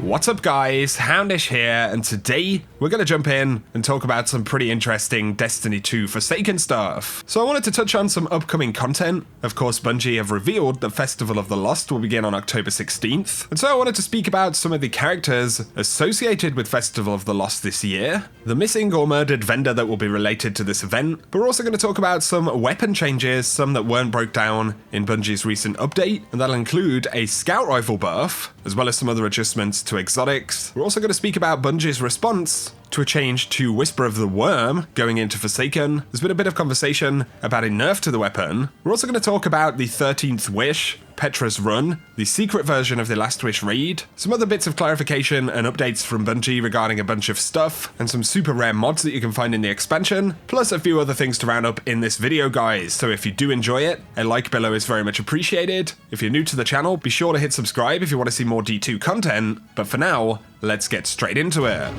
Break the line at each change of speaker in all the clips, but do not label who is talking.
What's up guys, Houndish here, and today we're going to jump in and talk about some pretty interesting Destiny 2 Forsaken stuff. So I wanted to touch on some upcoming content. Of course, Bungie have revealed that Festival of the Lost will begin on October 16th, and so I wanted to speak about some of the characters associated with Festival of the Lost this year, the missing or murdered vendor that will be related to this event, but we're also going to talk about some weapon changes, some that weren't broke down in Bungie's recent update, and that'll include a scout rifle buff, as well as some other adjustments to exotics. We're also going to speak about Bungie's response to a change to Whisper of the Worm going into Forsaken. There's been a bit of conversation about a nerf to the weapon. We're also going to talk about the 13th Wish, Petra's run, the secret version of the Last Wish raid, some other bits of clarification and updates from Bungie regarding a bunch of stuff, and some super rare mods that you can find in the expansion, plus a few other things to round up in this video, guys. So if you do enjoy it, a like below is very much appreciated. If you're new to the channel, be sure to hit subscribe if you want to see more D2 content, but for now, let's get straight into it.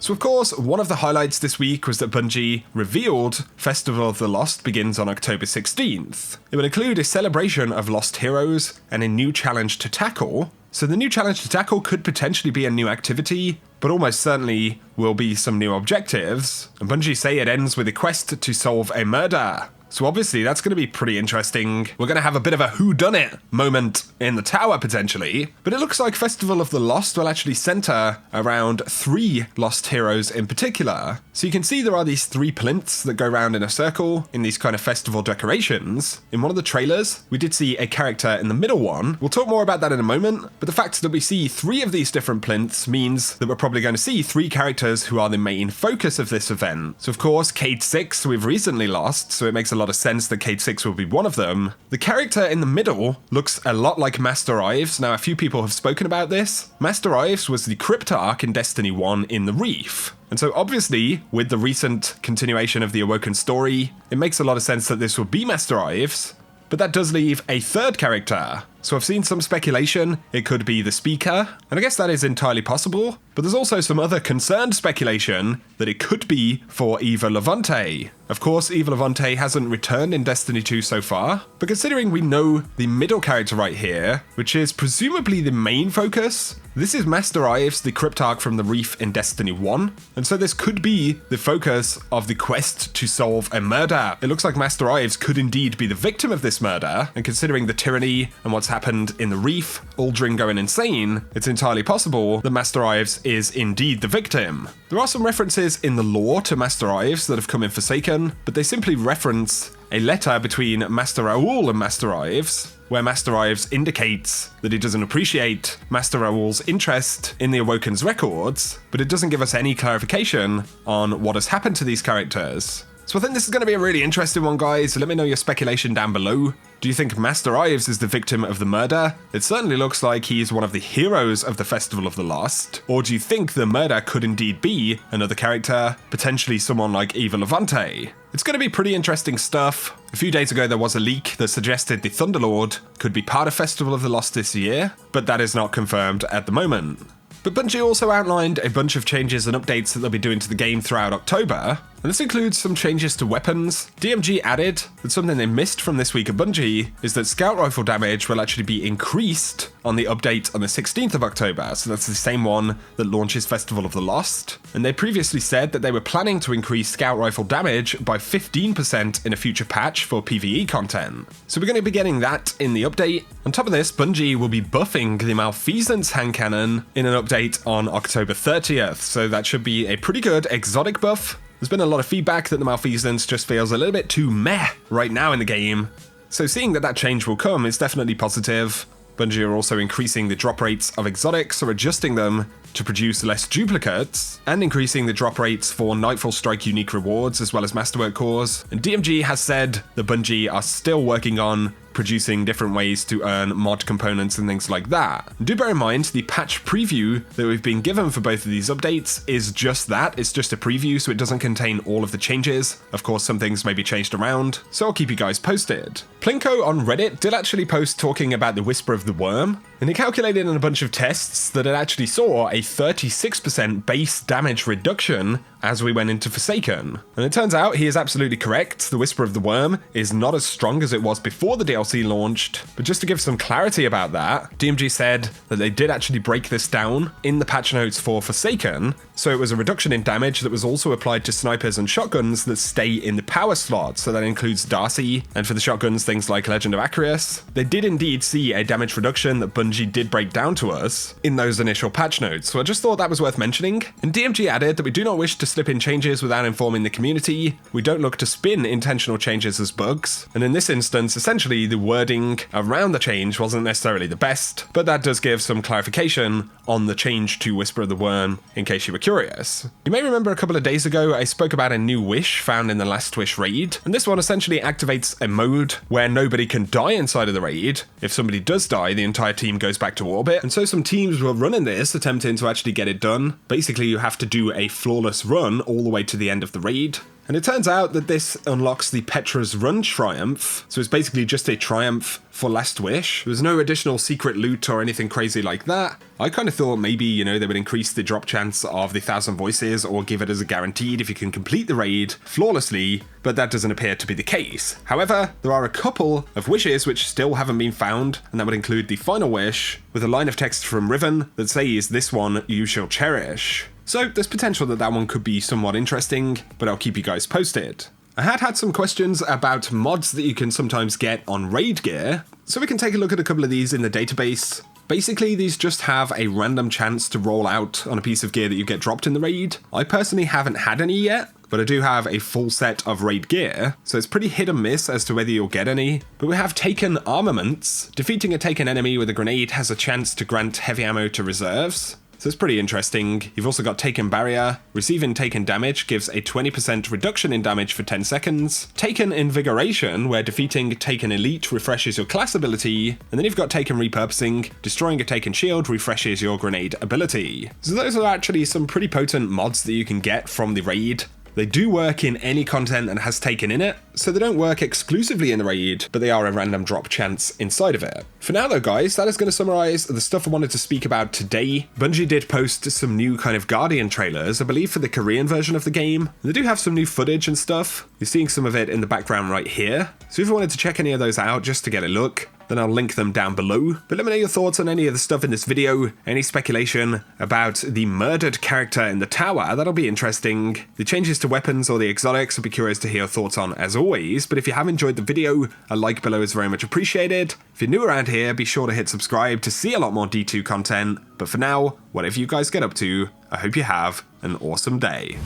So of course, one of the highlights this week was that Bungie revealed Festival of the Lost begins on October 16th. It will include a celebration of lost heroes and a new challenge to tackle. So the new challenge to tackle could potentially be a new activity, but almost certainly will be some new objectives. And Bungie say it ends with a quest to solve a murder. So obviously that's going to be pretty interesting. We're going to have a bit of a whodunit moment in the tower potentially, but it looks like Festival of the Lost will actually center around 3 lost heroes in particular. So you can see there are these 3 plinths that go around in a circle in these kind of festival decorations. In one of the trailers, we did see a character in the middle one. We'll talk more about that in a moment, but the fact that we see 3 of these different plinths means that we're probably going to see 3 characters who are the main focus of this event. So of course, Cade 6 we've recently lost, so it makes a lot of sense that Cade 6 will be one of them. The character in the middle looks a lot like Master Ives. Now, a few people have spoken about this. Master Ives was the Cryptarch in Destiny 1 in the Reef. And so obviously, with the recent continuation of the Awoken story, it makes a lot of sense that this will be Master Ives, but that does leave a 3rd character. So I've seen some speculation it could be the Speaker, and I guess that is entirely possible, but there's also some other concerned speculation that it could be for Eva Levante. Of course, Eva Levante hasn't returned in Destiny 2 so far, but considering we know the middle character right here, which is presumably the main focus, this is Master Ives, the Cryptarch from the Reef in Destiny 1, and so this could be the focus of the quest to solve a murder. It looks like Master Ives could indeed be the victim of this murder, and considering the tyranny and what's happened in the Reef, Aldrin going insane, it's entirely possible that Master Ives is indeed the victim. There are some references in the lore to Master Ives that have come in Forsaken, but they simply reference a letter between Master Raoul and Master Ives, where Master Ives indicates that he doesn't appreciate Master Raoul's interest in the Awoken's records, but it doesn't give us any clarification on what has happened to these characters. So I think this is going to be a really interesting one, guys. Let me know your speculation down below. Do you think Master Ives is the victim of the murder? It certainly looks like he is one of the heroes of the Festival of the Lost. Or do you think the murder could indeed be another character, potentially someone like Eva Levante? It's going to be pretty interesting stuff. A few days ago there was a leak that suggested the Thunderlord could be part of Festival of the Lost this year, but that is not confirmed at the moment. But Bungie also outlined a bunch of changes and updates that they'll be doing to the game throughout October, and this includes some changes to weapons. DMG added that something they missed from this week of Bungie is that scout rifle damage will actually be increased on the update on the 16th of October, so that's the same one that launches Festival of the Lost. And they previously said that they were planning to increase scout rifle damage by 15% in a future patch for PvE content. So we're going to be getting that in the update. On top of this, Bungie will be buffing the Malfeasance hand cannon in an update on October 30th, so that should be a pretty good exotic buff. There's been a lot of feedback that the Malfeasance just feels a little bit too meh right now in the game, so seeing that that change will come is definitely positive. Bungie are also increasing the drop rates of exotics, or adjusting them to produce less duplicates, and increasing the drop rates for Nightfall Strike unique rewards as well as Masterwork cores. And DMG has said that Bungie are still working on producing different ways to earn mod components and things like that. Do bear in mind, the patch preview that we've been given for both of these updates is just that. It's just a preview, so it doesn't contain all of the changes. Of course, some things may be changed around, so I'll keep you guys posted. Plinko on Reddit did actually post talking about the Whisper of the Worm, and he calculated in a bunch of tests that it actually saw a 36% base damage reduction as we went into Forsaken. And it turns out he is absolutely correct. The Whisper of the Worm is not as strong as it was before the DLC DLC launched. But just to give some clarity about that, DMG said that they did actually break this down in the patch notes for Forsaken, so it was a reduction in damage that was also applied to snipers and shotguns that stay in the power slot, so that includes Darcy, and for the shotguns, things like Legend of Acreus. They did indeed see a damage reduction that Bungie did break down to us in those initial patch notes, so I just thought that was worth mentioning. And DMG added that we do not wish to slip in changes without informing the community, we don't look to spin intentional changes as bugs, and in this instance, essentially the wording around the change wasn't necessarily the best, but that does give some clarification on the change to Whisper of the Worm, in case you were curious. You may remember a couple of days ago I spoke about a new wish found in the Last Wish raid, and this one essentially activates a mode where nobody can die inside of the raid. If somebody does die, the entire team goes back to orbit, and so some teams were running this, attempting to actually get it done. Basically, you have to do a flawless run all the way to the end of the raid. And it turns out that this unlocks the Petra's Run Triumph, so it's basically just a triumph for Last Wish. There's no additional secret loot or anything crazy like that. I kind of thought maybe, you know, they would increase the drop chance of the 1,000 voices or give it as a guaranteed if you can complete the raid flawlessly, but that doesn't appear to be the case. However, there are a couple of wishes which still haven't been found, and that would include the final wish with a line of text from Riven that says, "This one you shall cherish." So there's potential that that one could be somewhat interesting, but I'll keep you guys posted. I had some questions about mods that you can sometimes get on raid gear, so we can take a look at a couple of these in the database. Basically, these just have a random chance to roll out on a piece of gear that you get dropped in the raid. I personally haven't had any yet, but I do have a full set of raid gear, so it's pretty hit and miss as to whether you'll get any. But we have Taken Armaments. Defeating a Taken enemy with a grenade has a chance to grant heavy ammo to reserves. So it's pretty interesting. You've also got Taken Barrier. Receiving Taken damage gives a 20% reduction in damage for 10 seconds. Taken Invigoration, where defeating Taken Elite refreshes your class ability. And then you've got Taken Repurposing. Destroying a Taken shield refreshes your grenade ability. So those are actually some pretty potent mods that you can get from the raid. They do work in any content that has Taken in it, so they don't work exclusively in the raid, but they are a random drop chance inside of it. For now though guys, that is going to summarize the stuff I wanted to speak about today. Bungie did post some new kind of Guardian trailers, I believe for the Korean version of the game. They do have some new footage and stuff. You're seeing some of it in the background right here. So if you wanted to check any of those out just to get a look, then I'll link them down below. But let me know your thoughts on any of the stuff in this video, any speculation about the murdered character in the tower, that'll be interesting. The changes to weapons or the exotics, I'll be curious to hear your thoughts on as always. But if you have enjoyed the video, a like below is very much appreciated. If you're new around here, be sure to hit subscribe to see a lot more D2 content. But for now, whatever you guys get up to, I hope you have an awesome day.